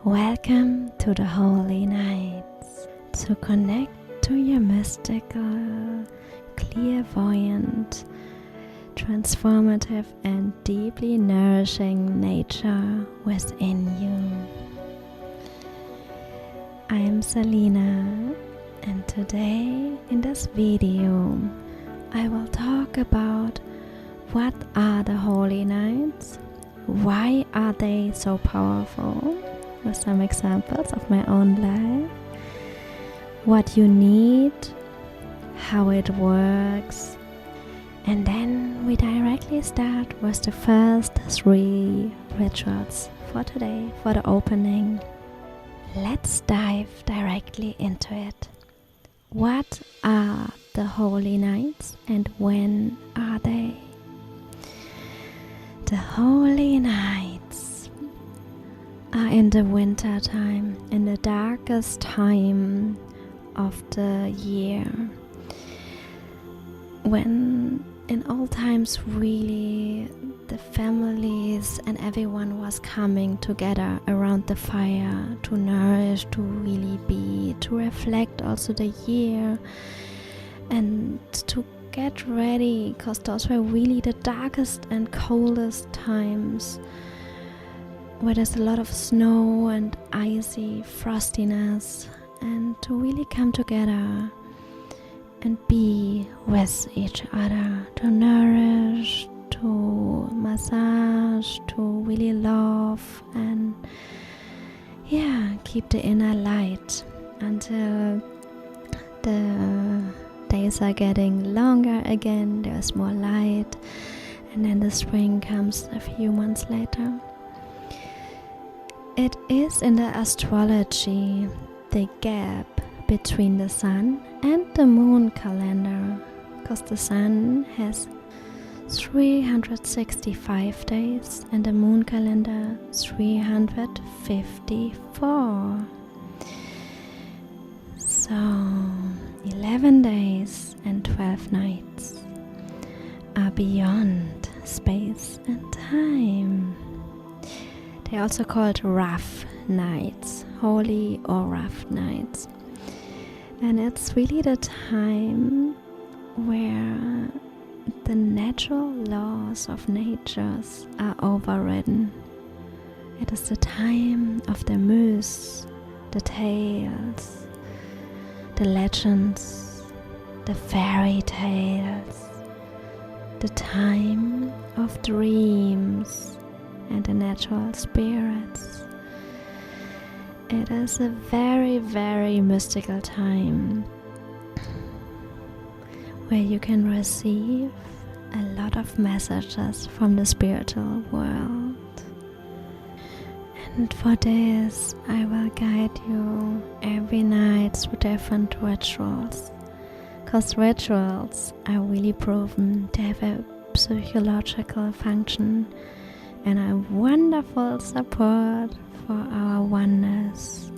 Welcome to the Holy Nights, to connect to your mystical, clairvoyant, transformative and deeply nourishing nature within you. I am Salina, and today in this video I will talk about what are the Holy Nights, why are they so powerful, with some examples of my own life, what you need, how it works, and then we directly start with the first 3 rituals for today, for the opening. Let's dive directly into it. What are the Holy Nights and when are they? The Holy Nights are in the winter time, in the darkest time of the year, when in old times really the families and everyone was coming together around the fire to nourish, to really be, to reflect also the year and to get ready, because those were really the darkest and coldest times, where there's a lot of snow and icy frostiness, and to really come together and be with each other, to nourish, to massage, to really love and keep the inner light until the days are getting longer again, there's more light, and then the spring comes a few months later. It is in the astrology the gap between the sun and the moon calendar, because the sun has 365 days and the moon calendar 354. So 11 days and 12 nights are beyond space and time. They're also called rough nights, holy or rough nights. And it's really the time where the natural laws of nature are overridden. It is the time of the myths, the tales, the legends, the fairy tales, the time of dreams and the natural spirits. It is a very, very mystical time where you can receive a lot of messages from the spiritual world. And for this, I will guide you every night through different rituals, because rituals are really proven to have a psychological function and a wonderful support for our oneness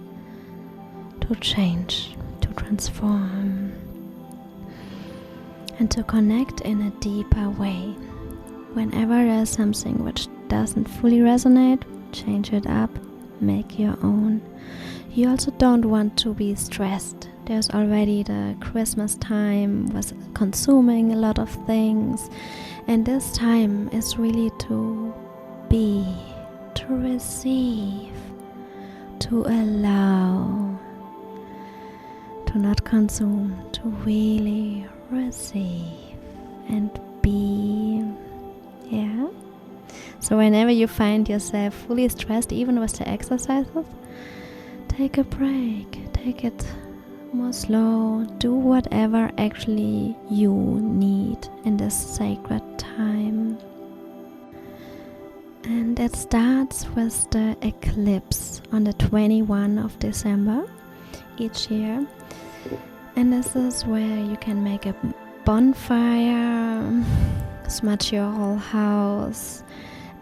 to change, to transform, and to connect in a deeper way. Whenever there's something which doesn't fully resonate, change it up, make your own. You also don't want to be stressed. There's already the Christmas time with consuming a lot of things, and this time is really to be, to receive, to allow, to not consume, to really receive and be. So whenever you find yourself fully stressed, even with the exercises, take a break, take it more slow, do whatever actually you need in this sacred time. And it starts with the eclipse on the 21 of December each year. And this is where you can make a bonfire, smudge your whole house,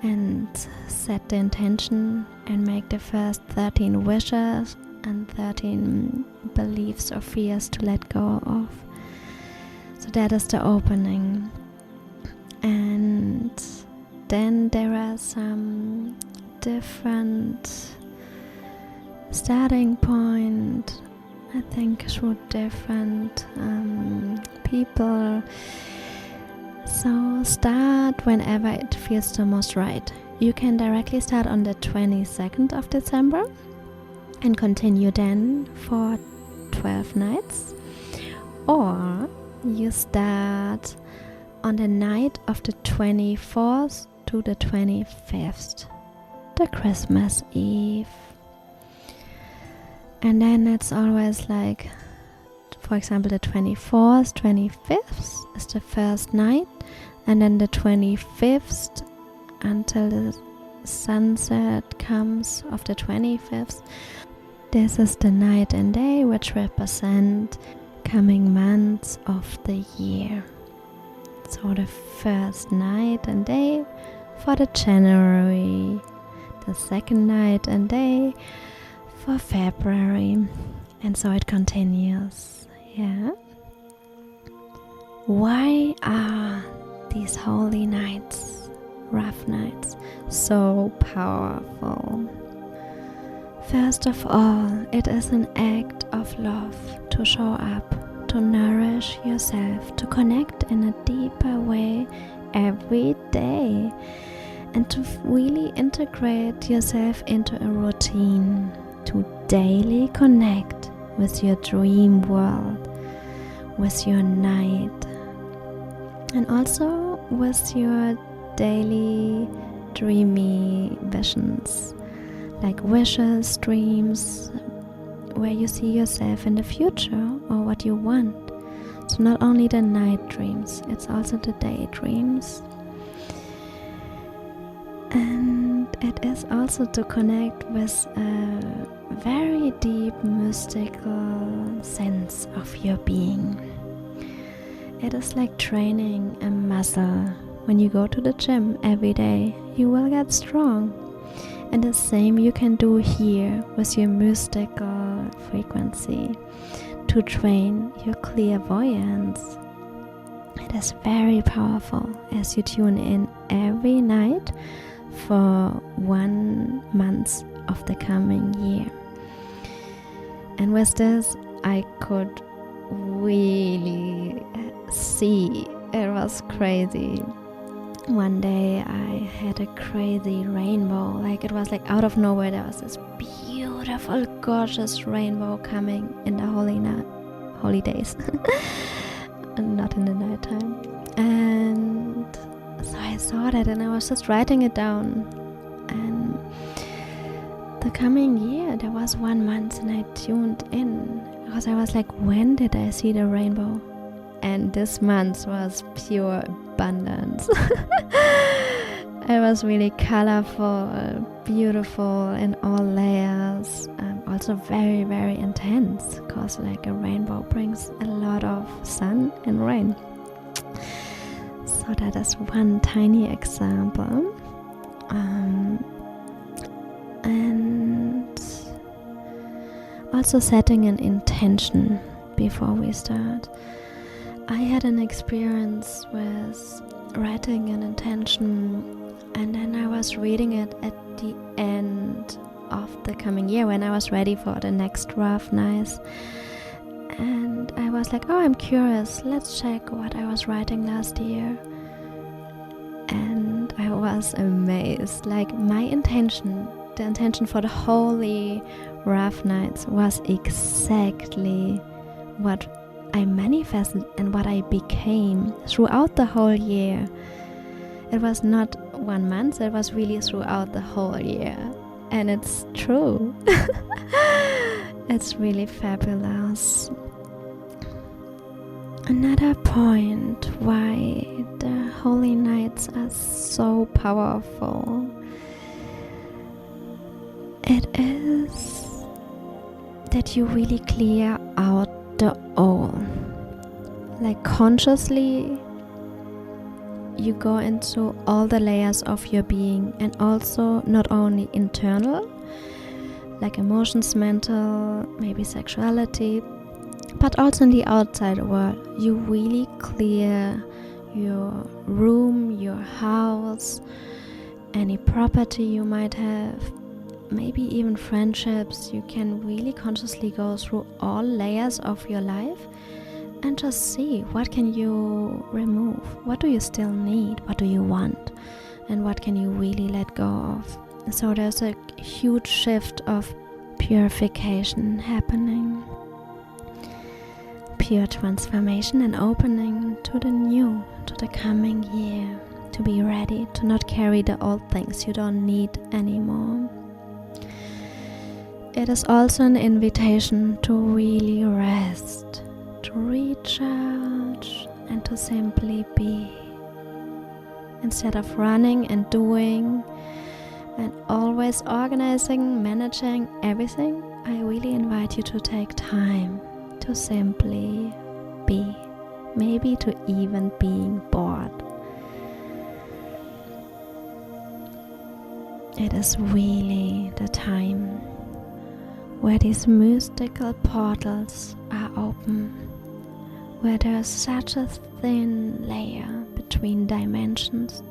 and set the intention and make the first 13 wishes and 13 beliefs or fears to let go of. So that is the opening. And then there are some different starting point, I think, through different people. So start whenever it feels the most right. You can directly start on the 22nd of December and continue then for 12 nights. Or you start on the night of the 24th to the 25th, the Christmas Eve. And then it's always like, for example, the 24th, 25th is the first night, and then the 25th until the sunset comes of the 25th. This is the night and day which represent coming months of the year. So the first night and day for the January, the second night and day for February, and so it continues. Yeah. Why are these holy nights, rough nights, so powerful? First of all, it is an act of love to show up, to nourish yourself, to connect in a deeper way every day, and to really integrate yourself into a routine, to daily connect with your dream world, with your night, and also with your daily dreamy visions, like wishes, dreams, where you see yourself in the future or what you want. So not only the night dreams, it's also the day dreams. And it is also to connect with a very deep mystical sense of your being. It is like training a muscle. When you go to the gym every day, you will get strong. And the same you can do here with your mystical frequency to train your clairvoyance. It is very powerful as you tune in every night for 1 month of the coming year. And with this, I could really see, it was crazy. One day I had a crazy rainbow, like it was like out of nowhere. There was this beautiful, gorgeous rainbow coming in the holy days, and not in the nighttime. And so I saw that, and I was just writing it down. And the coming year, there was 1 month, and I tuned in because I was like, when did I see the rainbow? And this month was pure abundance. It was really colorful, beautiful in all layers, also very, very intense, because like a rainbow brings a lot of sun and rain. So that is one tiny example. And also setting an intention before we start. I had an experience with writing an intention, and then I was reading it at the end of the coming year when I was ready for the next rough nights. And I was like, oh, I'm curious, let's check what I was writing last year. And I was amazed. Like my intention, the intention for the holy rough nights was exactly what I manifested and what I became throughout the whole year. It was not 1 month, it was really throughout the whole year. And it's true. It's really fabulous. Another point why the holy nights are so powerful, it is that you really clear out the all. Like consciously you go into all the layers of your being, and also not only internal, like emotions, mental, maybe sexuality, but also in the outside world. You really clear your room, your house, any property you might have, maybe even friendships, you can really consciously go through all layers of your life and just see what can you remove, what do you still need, what do you want, and what can you really let go of. So there's a huge shift of purification happening, pure transformation and opening to the new, to the coming year, to be ready to not carry the old things you don't need anymore. It is also an invitation to really rest, to recharge, and to simply be. Instead of running and doing and always organizing, managing everything, I really invite you to take time to simply be, maybe to even being bored. It is really the time where these mystical portals are open, where there is such a thin layer between dimensions,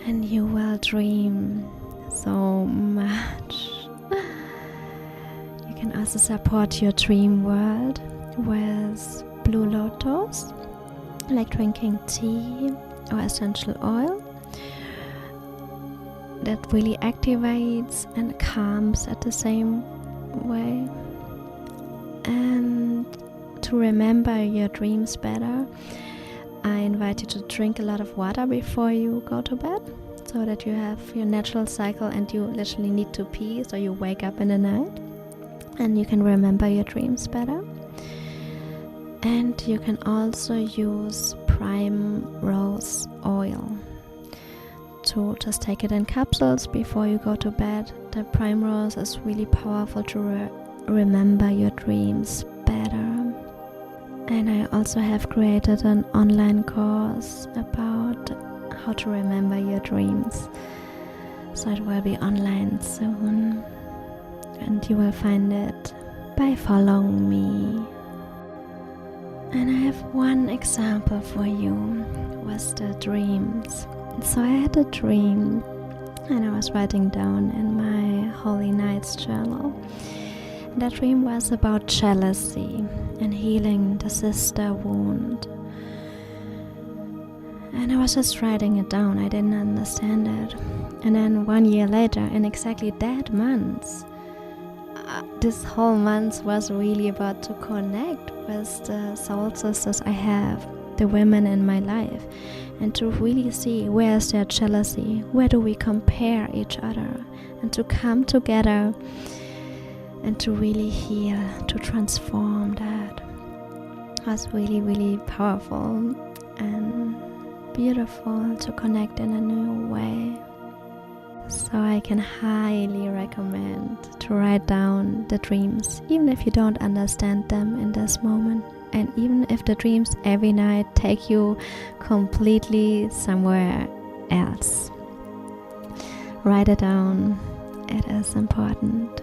and you will dream so much. You can also support your dream world with blue lotus, like drinking tea or essential oil. That really activates and calms at the same way. And to remember your dreams better, I invite you to drink a lot of water before you go to bed, so that you have your natural cycle and you literally need to pee, so you wake up in the night and you can remember your dreams better. And you can also use prime rose oil to just take it in capsules before you go to bed. The prime rose is really powerful to remember your dreams better. And I also have created an online course about how to remember your dreams. So it will be online soon. And you will find it by following me. And I have one example for you with the dreams. So I had a dream, and I was writing down in my Holy Nights journal. That dream was about jealousy and healing the sister wound. And I was just writing it down, I didn't understand it. And then 1 year later, in exactly that month, this whole month was really about to connect with the soul sisters I have, the women in my life, and to really see where is their jealousy, where do we compare each other, and to come together and to really heal, to transform that. It was really, really powerful and beautiful to connect in a new way. So I can highly recommend to write down the dreams, even if you don't understand them in this moment. And even if the dreams every night take you completely somewhere else, write it down. It is important.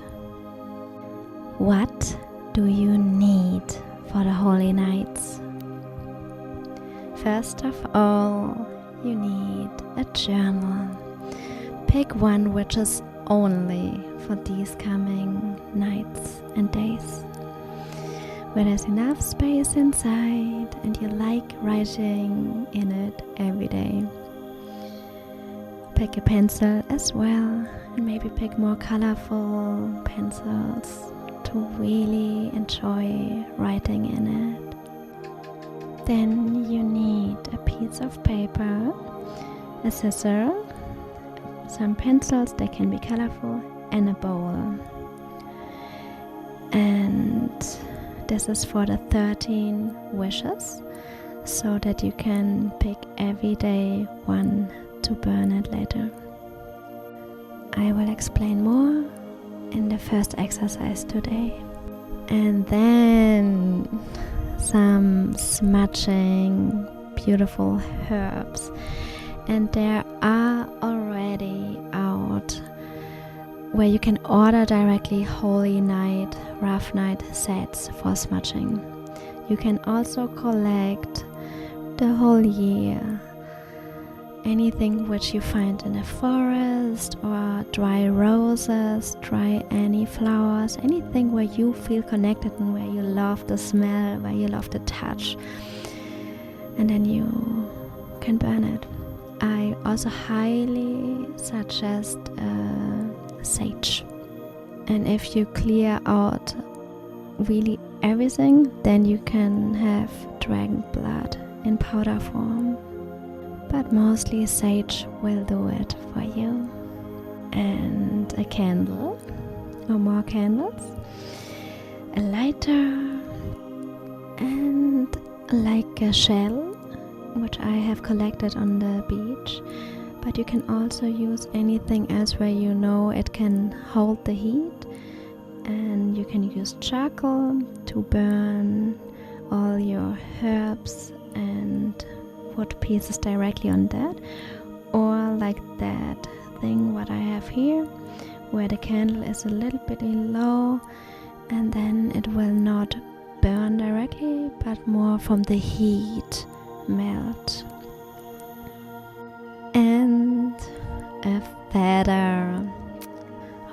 What do you need for the Holy Nights? First of all, you need a journal. Pick one which is only for these coming nights and days, where there's enough space inside and you like writing in it every day. Pick a pencil as well, and maybe pick more colorful pencils to really enjoy writing in it. Then you need a piece of paper, a scissor, some pencils, they can be colorful, and a bowl. And this is for the 13 wishes, so that you can pick every day one to burn it later. I will explain more in the first exercise today. And then some smudging beautiful herbs. And there are already out where you can order directly Holy Night, Rough Night sets for smudging. You can also collect the whole year anything which you find in a forest, or dry roses, dry any flowers, anything where you feel connected and where you love the smell, where you love the touch, and then you can burn it. I also highly suggest sage, and if you clear out really everything, then you can have dragon blood in powder form, but mostly sage will do it for you. And a candle or more candles, a lighter, and like a shell which I have collected on the beach, but you can also use anything else where you know it can hold the heat, and you can use charcoal to burn all your herbs and wood pieces directly on that, or like that thing what I have here, where the candle is a little bit low, and then it will not burn directly but more from the heat melt. And a feather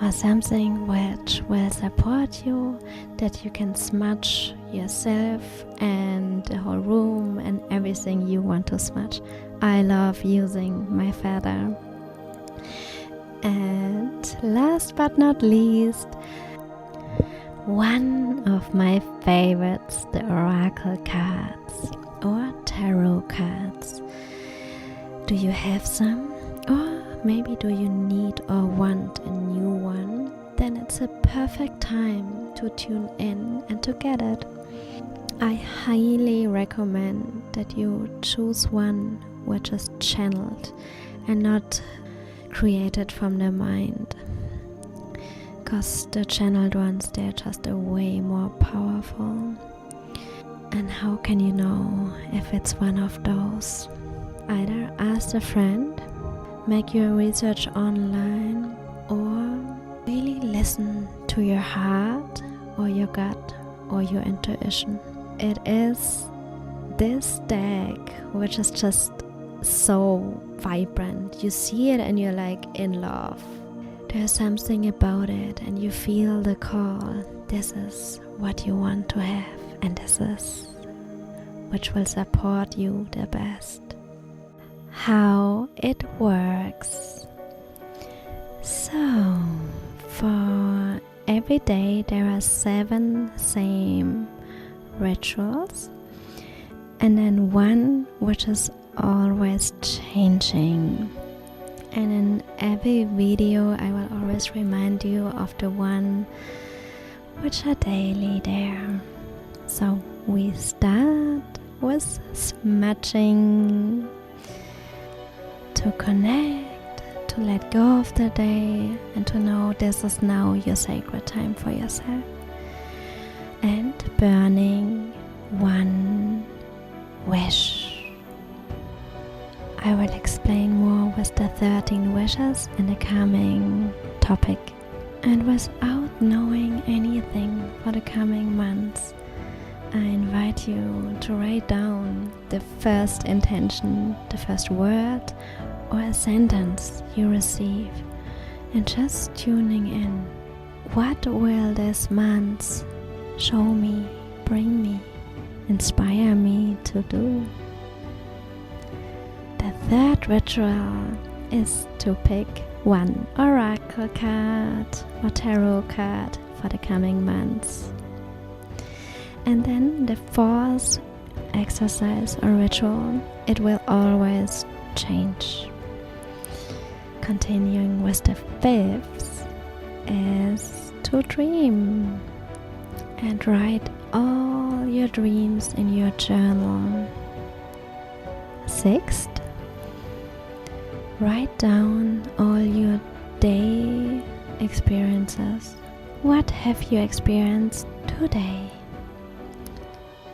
or something which will support you, that you can smudge yourself and the whole room and everything you want to smudge. I love using my feather. And last but not least, one of my favorites, the oracle cards or tarot cards. Do you have some? Or maybe do you need or want a new one? Then it's a perfect time to tune in and to get it. I highly recommend that you choose one which is channeled and not created from the mind, because the channeled ones, they're just way more powerful. And how can you know if it's one of those? Either ask a friend, make your research online, or really listen to your heart or your gut or your intuition. It is this deck which is just so vibrant. You see it and you're like in love. There's something about it and you feel the call. This is what you want to have, and this is which will support you the best. How it works. So, for every day there are 7 same rituals, and then one which is always changing. And in every video I will always remind you of the one which are daily there. So we start with smudging, to connect, to let go of the day, and to know this is now your sacred time for yourself. And burning one wish. I will explain more with the 13 wishes in the coming topic. And without knowing anything for the coming months, I invite you to write down the first intention, the first word or a sentence you receive, and just tuning in. What will this month show me, bring me, inspire me to do? The third ritual is to pick one oracle card or tarot card for the coming months. And then the fourth exercise or ritual, it will always change. Continuing with the fifth is to dream and write all your dreams in your journal. Sixth, write down all your day experiences. What have you experienced today?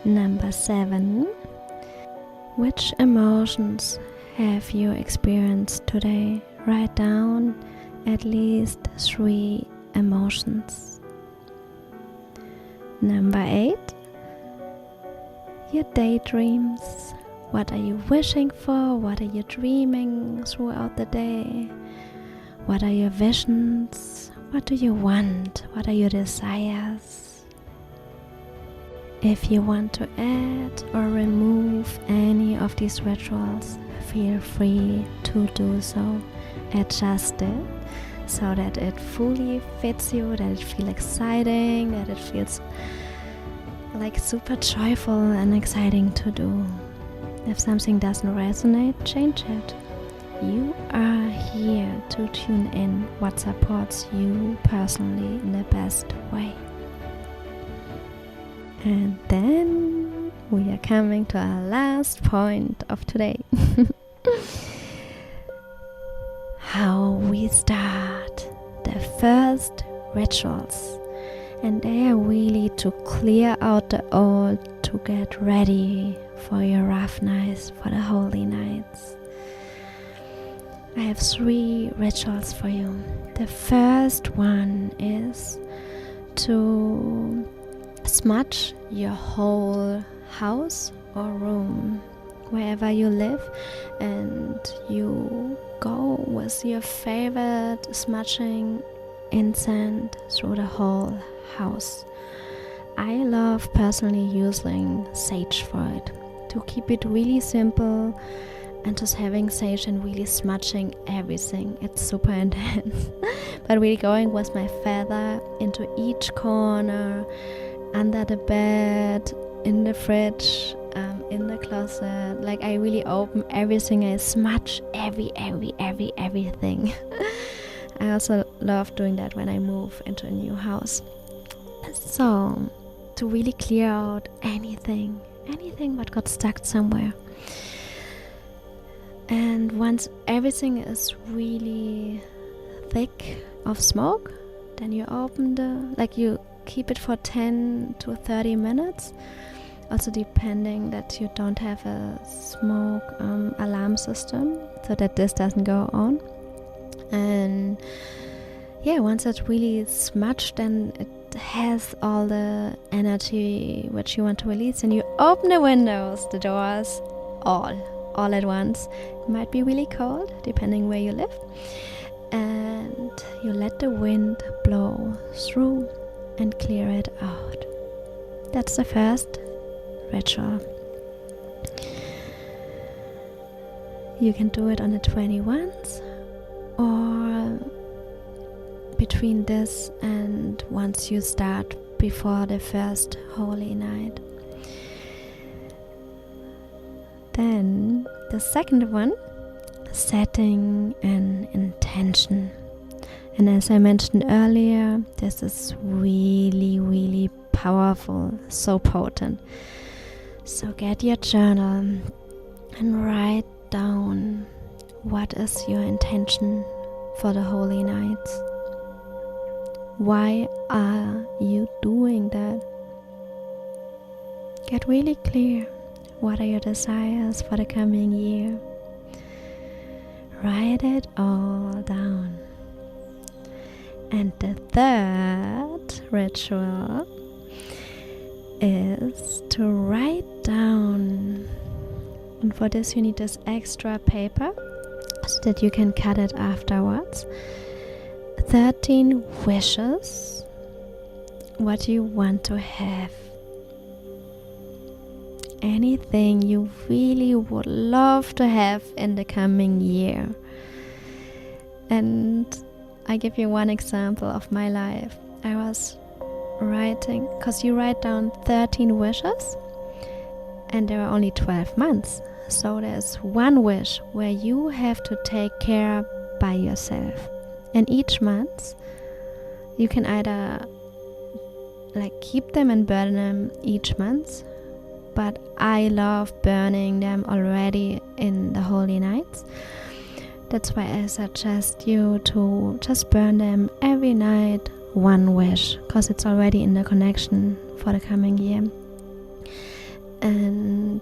Number 7, which emotions have you experienced today? Write down at least 3 emotions. Number 8, your daydreams. What are you wishing for? What are you dreaming throughout the day? What are your visions? What do you want? What are your desires? If you want to add or remove any of these rituals, feel free to do so. Adjust it so that it fully fits you, that it feels exciting, that it feels like super joyful and exciting to do. If something doesn't resonate, change it. You are here to tune in what supports you personally in the best way. And then we are coming to our last point of today. How we start the first rituals. And they are really to clear out the old, to get ready for your rough nights, for the holy nights. I have 3 rituals for you. The first one is to smudge your whole house or room, wherever you live, and you go with your favorite smudging incense through the whole house. I love personally using sage for it, to keep it really simple and just having sage and really smudging everything. It's super intense. But really going with my feather into each corner, under the bed, in the fridge, in the closet. Like I really open everything. I smudge everything. I also love doing that when I move into a new house. So to really clear out anything what got stuck somewhere. And once everything is really thick of smoke, then you open you keep it for 10 to 30 minutes. Also depending that you don't have a smoke alarm system, so that this doesn't go on. And once it's really smudged, then it has all the energy which you want to release, and you open the windows, the doors, all at once. It might be really cold depending where you live, and you let the wind blow through and clear it out. That's the first ritual. You can do it on the 21s or between this and once you start before the first holy night. Then the second one, setting an intention. And as I mentioned earlier, this is really powerful, so potent. So get your journal and write down what is your intention for the holy nights. Why are you doing that? Get really clear. What are your desires for the coming year? Write it all down. And the third ritual is to write down, and for this you need this extra paper so that you can cut it afterwards. 13 wishes, what you want to have. Anything you really would love to have in the coming year. And I give you one example of my life. I was writing, because you write down 13 wishes and there are only 12 months. So there's one wish where you have to take care by yourself. And each month you can either keep them and burn them each month, but I love burning them already in the holy nights. That's why I suggest you to just burn them every night, one wish, because it's already in the connection for the coming year. And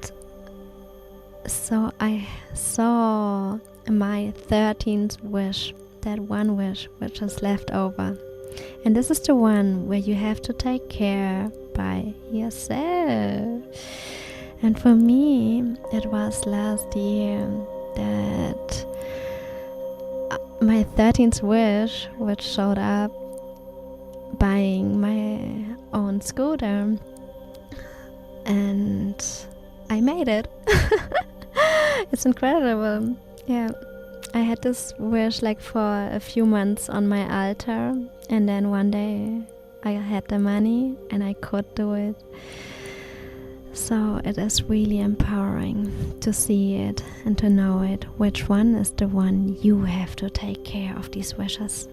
so I saw my 13th wish, that one wish which is left over. And this is the one where you have to take care by yourself. And for me, it was last year that my 13th wish, which showed up buying my own scooter, and I made it. It's incredible. Yeah, I had this wish like for a few months on my altar, and then one day I had the money and I could do it. So it is really empowering to see it and to know it, which one is the one you have to take care of these wishes.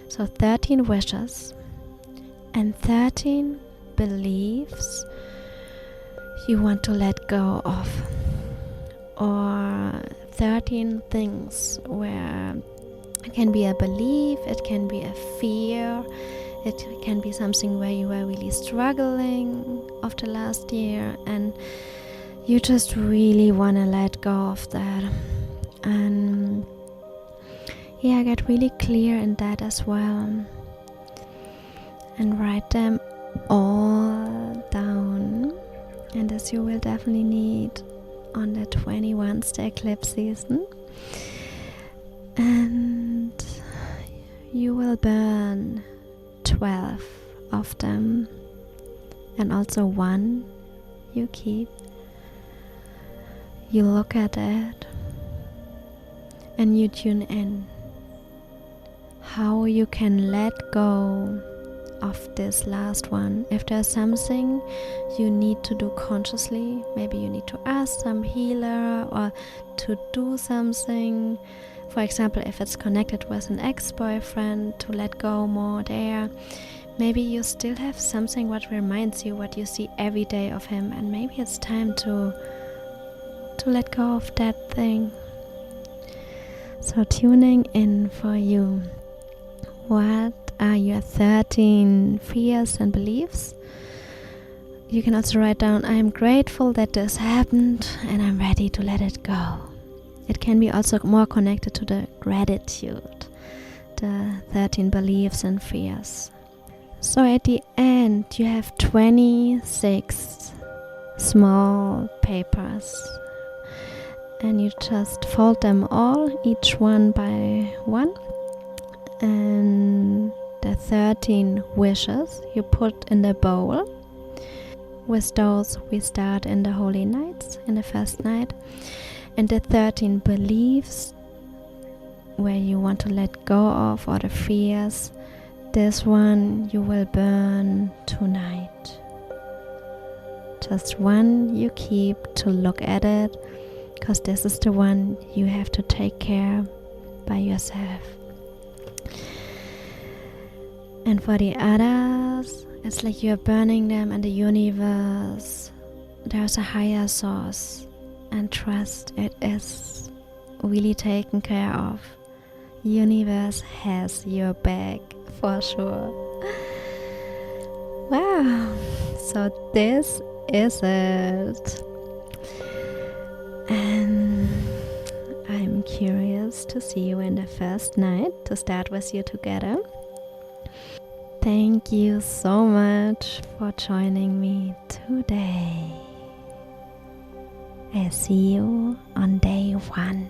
So 13 wishes and 13 beliefs you want to let go of, or 13 things where it can be a belief, it can be a fear, it can be something where you were really struggling of the last year and you just really want to let go of that. And yeah, get really clear in that as well. And write them all down. And this you will definitely need on the 21st eclipse season. And you will burn 12 of them, and also one you keep. You look at it and you tune in how you can let go of this last one. If there's something you need to do consciously, maybe you need to ask some healer or to do something. For example, if it's connected with an ex-boyfriend, to let go more there. Maybe you still have something what reminds you what you see every day of him, and maybe it's time to let go of that thing. So tuning in for you. What are your 13 fears and beliefs? You can also write down, I am grateful that this happened and I'm ready to let it go. It can be also more connected to the gratitude, the 13 beliefs and fears. So at the end, you have 26 small papers. And you just fold them all, each one by one. And the 13 wishes you put in the bowl. With those, we start in the holy nights, in the first night. And the 13 beliefs where you want to let go of, or the fears, this one you will burn tonight. Just one you keep to look at it, because this is the one you have to take care by yourself. And for the others, it's like you're burning them in the universe. There's a higher source. And trust, it is really taken care of. Universe has your back for sure. Wow, so this is it. And I'm curious to see you in the first night, to start with you together. Thank you so much for joining me today. I'll see you on day 1.